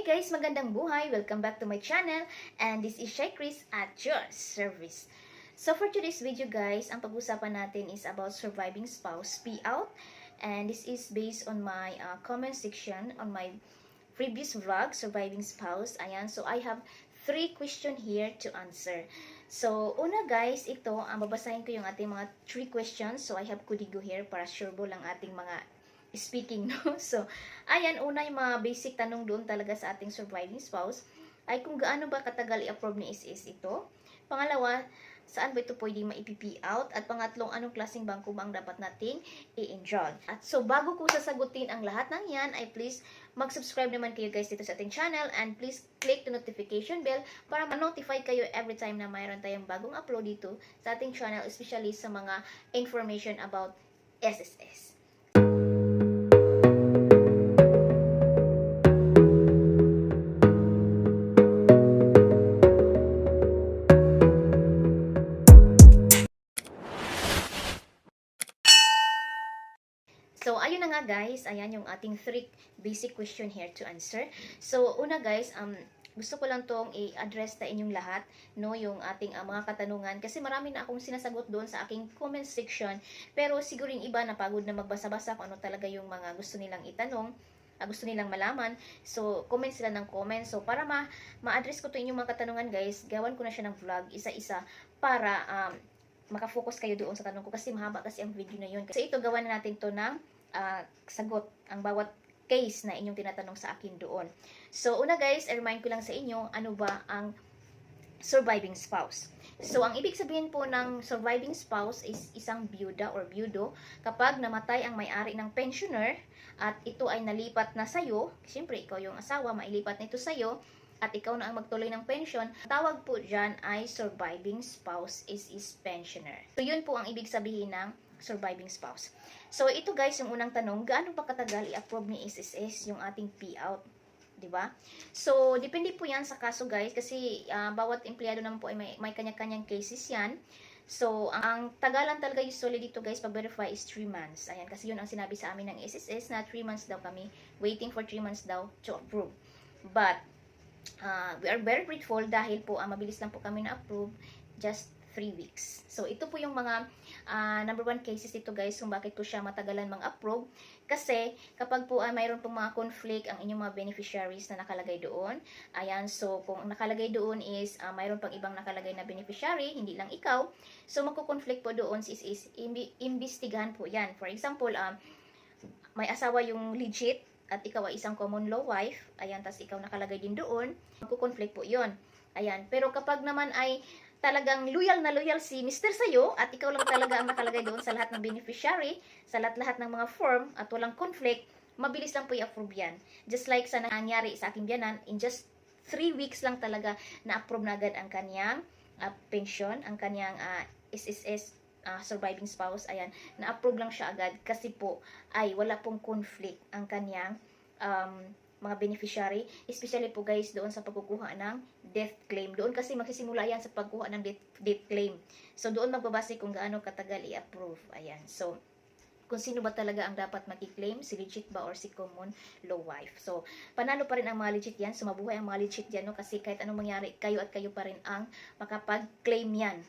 Hey guys, magandang buhay! Welcome back to my channel, and this is Shy Chris at your service. So for today's video guys, ang pag-usapan natin is about surviving spouse payout, and this is based on my comment section on my previous vlog, surviving spouse. Ayan, so I have 3 questions here to answer. So una guys, ito, babasahin ko yung ating mga 3 questions. So I have Kudigo here para sureball ang ating mga speaking, no? So, ayan, una yung mga basic tanong doon talaga sa ating surviving spouse ay kung gaano ba katagal i-approve ni SS ito. Pangalawa, saan ba ito pwede ma-IPP out? At pangatlong, anong klaseng bangko ba ang dapat nating i-enroll? At so, bago ko sasagutin ang lahat ng yan, ay please mag-subscribe naman kayo guys dito sa ating channel, and please click the notification bell para ma-notify kayo every time na mayroon tayong bagong upload dito sa ating channel, especially sa mga information about SSS. So, ayun na nga guys, ayan yung ating 3 basic question here to answer. So, una guys, gusto ko lang tong i-address sa inyong lahat, no, yung ating mga katanungan. Kasi marami na akong sinasagot doon sa aking comment section. Pero siguro yung iba napagod na magbasa-basa kung ano talaga yung mga gusto nilang itanong, gusto nilang malaman. So, comment sila ng comment. So, para ma-address ko to inyong mga katanungan guys, gawan ko na siya ng vlog, isa-isa, para makafocus kayo doon sa tanong ko. Kasi mahaba kasi ang video na yun. Kasi ito, gawan na natin to ng sagot ang bawat case na inyong tinatanong sa akin doon. So, una guys, i-remind ko lang sa inyo, ano ba ang surviving spouse. So, ang ibig sabihin po ng surviving spouse is isang byuda or byudo kapag namatay ang may-ari ng pensioner at ito ay nalipat na sa'yo. Siyempre, ikaw yung asawa, mailipat na ito sa'yo at ikaw na ang magtuloy ng pension. Tawag po dyan ay surviving spouse is pensioner. So, yun po ang ibig sabihin ng surviving spouse. So, ito guys, yung unang tanong, gaano pa katagal i-approve ni SSS yung ating payout? Diba? So, depende po yan sa kaso guys, kasi bawat empleyado naman po ay may kanya-kanyang cases yan. So, ang tagalan talaga usually dito guys, pag-verify is 3 months. Ayan, kasi yun ang sinabi sa amin ng SSS na 3 months daw kami, waiting for 3 months daw to approve. But, we are very grateful dahil po mabilis lang po kami na-approve, just 3 weeks. So, ito po yung mga number 1 cases dito guys kung bakit po siya matagalan mang-approve. Kasi, kapag po mayroon pong mga conflict ang inyong mga beneficiaries na nakalagay doon. Ayan, so kung nakalagay doon is mayroon pang ibang nakalagay na beneficiary, hindi lang ikaw. So, magko-conflict po doon is imbestigahan po yan. For example, may asawa yung legit at ikaw ay isang common law wife. Ayan, tas ikaw nakalagay din doon. Magko-conflict po yon. Ayan, pero kapag naman ay talagang loyal na loyal si Mr. sa'yo at ikaw lang talaga ang nakalagay doon sa lahat ng beneficiary, sa lahat ng mga form at walang conflict, mabilis lang po i-approve yan. Just like sa nangyari sa aking biyanan, in just 3 weeks lang talaga na-approve na agad ang kanyang pension, ang kanyang SSS surviving spouse. Ayan, na-approve lang siya agad kasi po ay wala pong conflict ang kanyang mga beneficiary, especially po guys doon sa pagkukuha ng death claim. Doon kasi magsisimula yan sa pagkuha ng death claim. So doon magbabase kung gaano katagal i-approve. Ayan. So kung sino ba talaga ang dapat maki-claim, si legit ba or si common law wife. So panalo pa rin ang mga legit yan. So mabuhay ang mga legit yan, no? Kasi kahit anong mangyari, kayo at kayo pa rin ang makapag-claim yan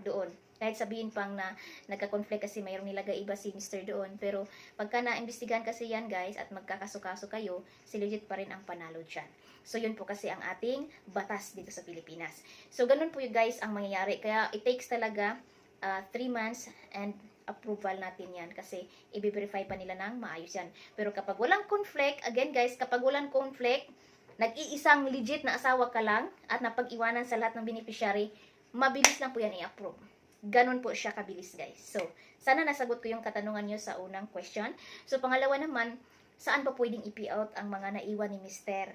doon. Kahit sabihin pang na nagka-conflict kasi mayroong nilagay iba si Mr. doon. Pero pagka na-imbestigahan kasi yan guys at magkakaso-kaso kayo, si legit pa rin ang panalo dyan. So yun po kasi ang ating batas dito sa Pilipinas. So ganun po yung guys ang mangyayari. Kaya it takes talaga 3 months and approval natin yan. Kasi i-verify pa nila ng maayos yan. Pero kapag walang conflict, again guys, kapag walang conflict, nag-iisang legit na asawa ka lang at napag-iwanan sa lahat ng beneficiary, mabilis lang po yan i-approve. Ganon po siya kabilis guys. So, sana nasagot ko yung katanungan nyo sa unang question. So, pangalawa naman, saan pa pwedeng i-payout ang mga naiwan ni Mr.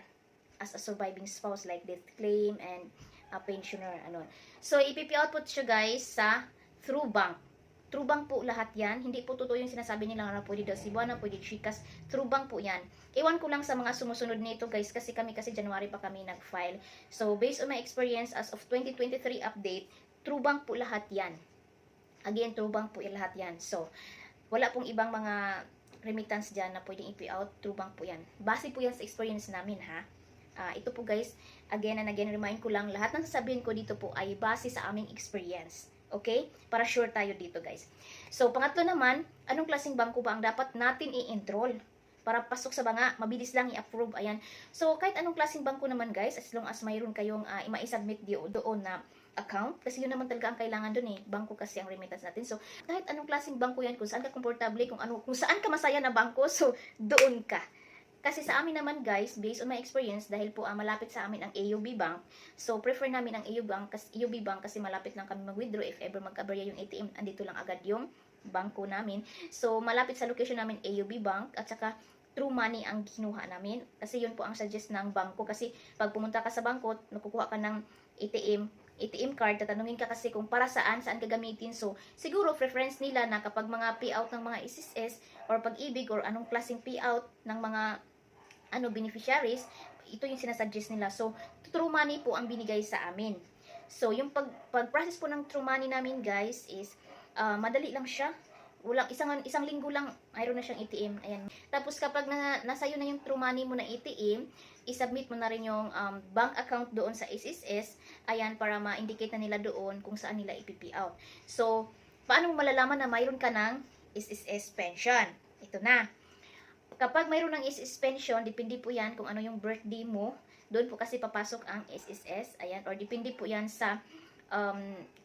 as a surviving spouse like death claim and a pensioner. Ano. So, i-payout po siya guys sa through bank. Through bank po lahat yan. Hindi po totoo yung sinasabi nila na pwede daw Cebuana, pwede Gcash. Through bank po yan. Iwan ko lang sa mga sumusunod nito guys kasi January pa kami nag-file. So, based on my experience as of 2023 update, through bank po lahat yan. Again, through bank po lahat yan. So, wala pong ibang mga remittance dyan na pwedeng i-pay out, through bank po yan. Base po yan sa experience namin ha. Ito po guys, again and again, remind ko lang, lahat ng sasabihin ko dito po ay base sa aming experience. Okay? Para sure tayo dito guys. So, pangatlo naman, anong klaseng bangko ba ang dapat natin i-enroll? Para pasok sa banga, mabilis lang i-approve. Ayan. So, kahit anong klaseng bangko naman guys, as long as mayroon kayong ma-submit doon na account, kasi yun naman talaga ang kailangan doon eh. Bangko kasi ang remittance natin. So, kahit anong klaseng bangko yan, kung saan ka komportable, kung saan ka masaya na bangko, so, doon ka. Kasi sa amin naman guys, based on my experience, dahil po malapit sa amin ang AUB Bank, so prefer namin ang AUB Bank kasi malapit lang kami mag-withdraw if ever magkabarya yung ATM, andito lang agad yung bangko namin. So malapit sa location namin AUB Bank at saka True Money ang kinuha namin kasi yun po ang suggest ng bangko kasi pag pumunta ka sa bangko, nakukuha ka ng ATM card, tatanungin ka kasi kung para saan ka gamitin. So, siguro preference nila na kapag mga payout ng mga SSS or pag-ibig or anong klaseng payout ng mga beneficiaries, ito yung sinasuggest nila. So, True Money po ang binigay sa amin. So, yung pag-process po ng True Money namin guys is madali lang siya. Isang linggo lang mayroon na siyang ATM. Ayan. Tapos kapag nasa iyo na yung True Money mo na ATM, i-submit mo na rin yung bank account doon sa SSS. Ayan, para ma-indicate na nila doon kung saan nila ipipi out. So, paano mo malalaman na mayroon ka ng SSS pension? Ito na. Kapag mayroon ng SSS pension, depende po yan kung ano yung birthday mo. Doon po kasi papasok ang SSS. Ayan, or depende po yan sa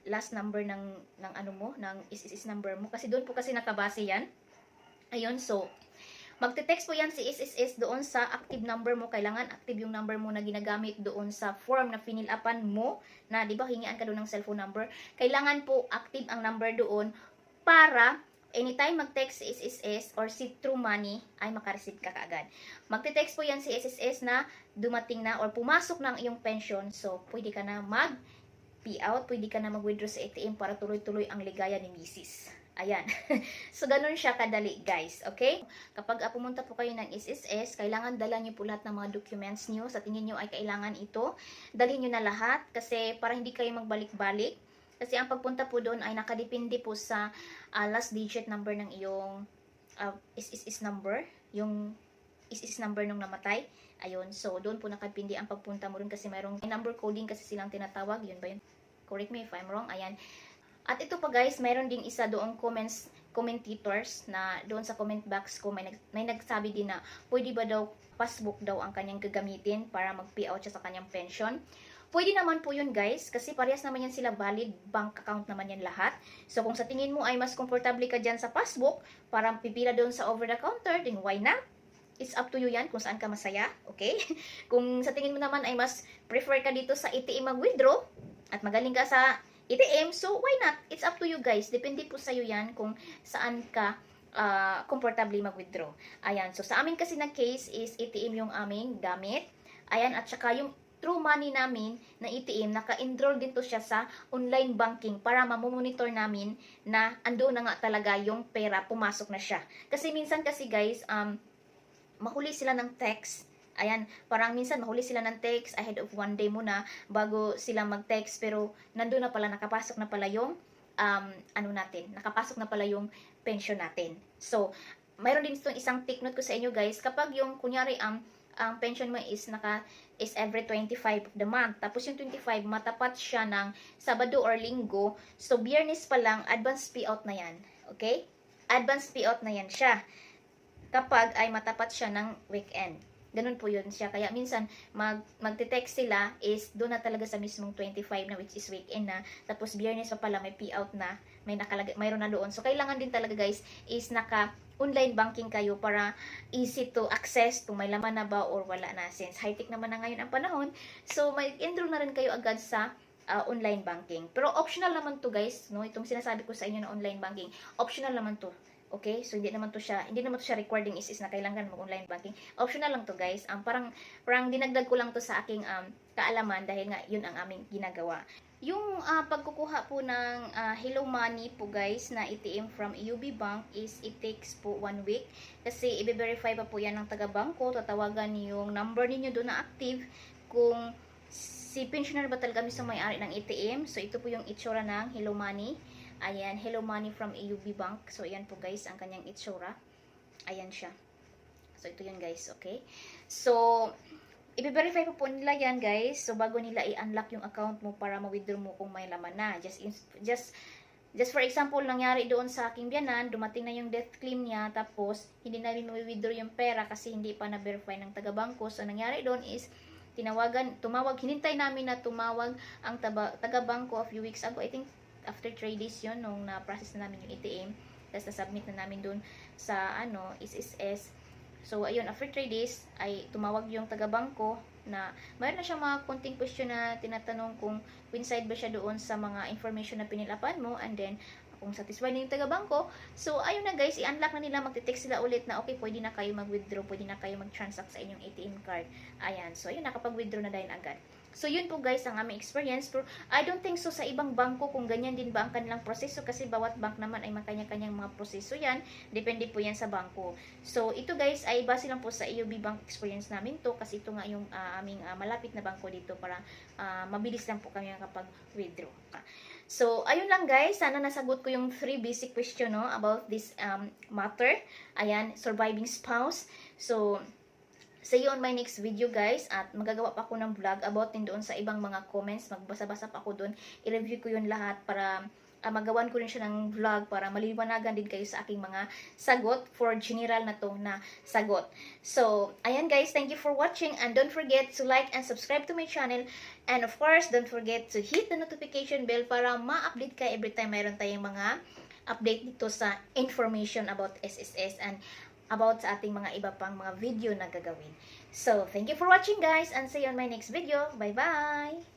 last number ng ng SSS number mo. Kasi doon po kasi nakabase yan. Ayun, so, magte-text po yan si SSS doon sa active number mo. Kailangan active yung number mo na ginagamit doon sa form na finilapan mo. Na, di ba, hingian ka doon ng cellphone number. Kailangan po active ang number doon para anytime mag-text si SSS or si True Money, ay makareceive ka kaagad. Magte-text po yan si SSS na dumating na or pumasok na ang iyong pension. So, pwede ka na mag-payout, pwede ka na mag-withdraw sa ATM para tuloy-tuloy ang ligaya ni Mrs. Ayan. So, ganun siya kadali, guys. Okay? Kapag pumunta po kayo ng SSS, kailangan dala nyo po lahat ng mga documents nyo. Sa tingin nyo ay kailangan ito. Dalhin nyo na lahat kasi para hindi kayo magbalik-balik. Kasi ang pagpunta po doon ay nakadepende po sa last digit number ng iyong SSS number. Yung SSS number nung namatay. Ayun. So, doon po nakadepende ang pagpunta mo doon kasi mayroong number coding kasi silang tinatawag. Yun ba yun? Correct me if I'm wrong. Ayan. At ito pa guys, mayroon ding isa doong commentators na doon sa comment box ko may nagsabi din na pwede ba daw passbook daw ang kanyang gagamitin para mag-payout siya sa kanyang pension. Pwede naman po yun guys, kasi parehas naman yan sila, valid bank account naman yan lahat. So kung sa tingin mo ay mas komportable ka dyan sa passbook, para pipila doon sa over the counter, then why not? It's up to you yan kung saan ka masaya, okay? Kung sa tingin mo naman ay mas prefer ka dito sa ATM mag-withdraw, at magaling ka sa ATM, so why not? It's up to you guys, depende po sa'yo yan kung saan ka comfortably mag-withdraw. Ayan, so sa amin kasi na case is ATM yung aming gamit. Ayan, at saka yung True Money namin na ATM, naka-enroll din to siya sa online banking para mamonitor namin na andoon na nga talaga yung pera, pumasok na siya. Kasi minsan kasi guys, mahuli sila ng text. Ayan, parang minsan mahuli sila ng text ahead of one day muna bago sila mag-text, pero nandoon na pala, nakapasok na pala yung nakapasok na pala yung pension natin. So, mayroon din itong isang take note ko sa inyo guys, kapag yung kunyari ang pension mo is every 25 of the month. Tapos yung 25, matapat siya ng Sabado or Linggo. So, Biyernes pa lang, advance payout na yan. Okay? Advance payout na yan siya. Kapag ay matapat siya ng weekend. Ganun po yun siya. Kaya minsan, magte-text sila is doon na talaga sa mismong 25 na, which is weekend na. Tapos, Biyernes pa pala, may payout na. Mayroon na doon. So, kailangan din talaga guys is online banking kayo para easy to access kung may laman na ba or wala na. Since high-tech naman na ngayon ang panahon, so may enroll na rin kayo agad sa online banking. Pero optional naman to guys, no? Itong sinasabi ko sa inyo na online banking, optional naman to. Okay? So hindi naman to siya recording is na kailangan mag-online banking. Optional lang to guys. Parang dinagdag ko lang to sa aking kaalaman dahil nga yun ang aming ginagawa. Yung pagkukuha po ng Hello Money po guys na ATM from AUB Bank is it takes po 1 week. Kasi i-verify pa po yan ng taga-bangko. Tatawagan yung number ninyo doon na active kung si pensioner ba talaga mismo may-ari ng ATM. So ito po yung itsura ng Hello Money. Ayan, Hello Money from AUB Bank. So ayan po guys ang kanyang itsura. Ayan siya. So ito yun guys, okay? So i-verify po nila yan, guys. So, bago nila i-unlock yung account mo para ma-withdraw mo kung may laman na. Just for example, nangyari doon sa aking biyanan, dumating na yung death claim niya, tapos hindi na rin ma-withdraw yung pera kasi hindi pa na-verify ng taga-bangko. So, nangyari doon is, hinintay namin na tumawag ang taga-bangko a few weeks ago. I think, after 3 days yun, nung na-process na namin yung ATM. Tapos, na-submit na namin doon sa, SSS. So, ayun, after 3 days, ay tumawag yung taga-bangko na mayroon na siyang mga konting question na tinatanong kung coincide ba siya doon sa mga information na pinilapan mo, and then, kung satisfied na yung taga-bangko. So, ayun na guys, i-unlock na nila, magte-text sila ulit na, okay, pwede na kayo mag-withdraw, pwede na kayo mag-transact sa inyong ATM card. Ayan, so, ayun, nakapag-withdraw na dahil agad. So, yun po guys, ang aming experience. Pero, I don't think so sa ibang bangko kung ganyan din ba ang kanilang proseso, kasi bawat bank naman ay makanya-kanyang mga proseso yan. Depende po yan sa bangko. So, ito guys ay base lang po sa EOB Bank experience namin to, kasi ito nga yung aming malapit na bangko dito para mabilis lang po kami kapag withdraw. So, ayun lang guys. Sana nasagot ko yung 3 basic question about this matter. Ayan, surviving spouse. So, see you on my next video guys, at magagawa pa ako ng vlog about din doon sa ibang mga comments. Magbasa-basa pa ako doon, i-review ko yun lahat para magawan ko rin siya ng vlog para maliwanagan din kayo sa aking mga sagot for general na to na sagot. So, ayan guys, thank you for watching, and don't forget to like and subscribe to my channel, and of course, don't forget to hit the notification bell para ma-update ka every time mayroon tayong mga update dito sa information about SSS and about sa ating mga iba pang mga video na gagawin. So, thank you for watching guys, and see you on my next video. Bye-bye!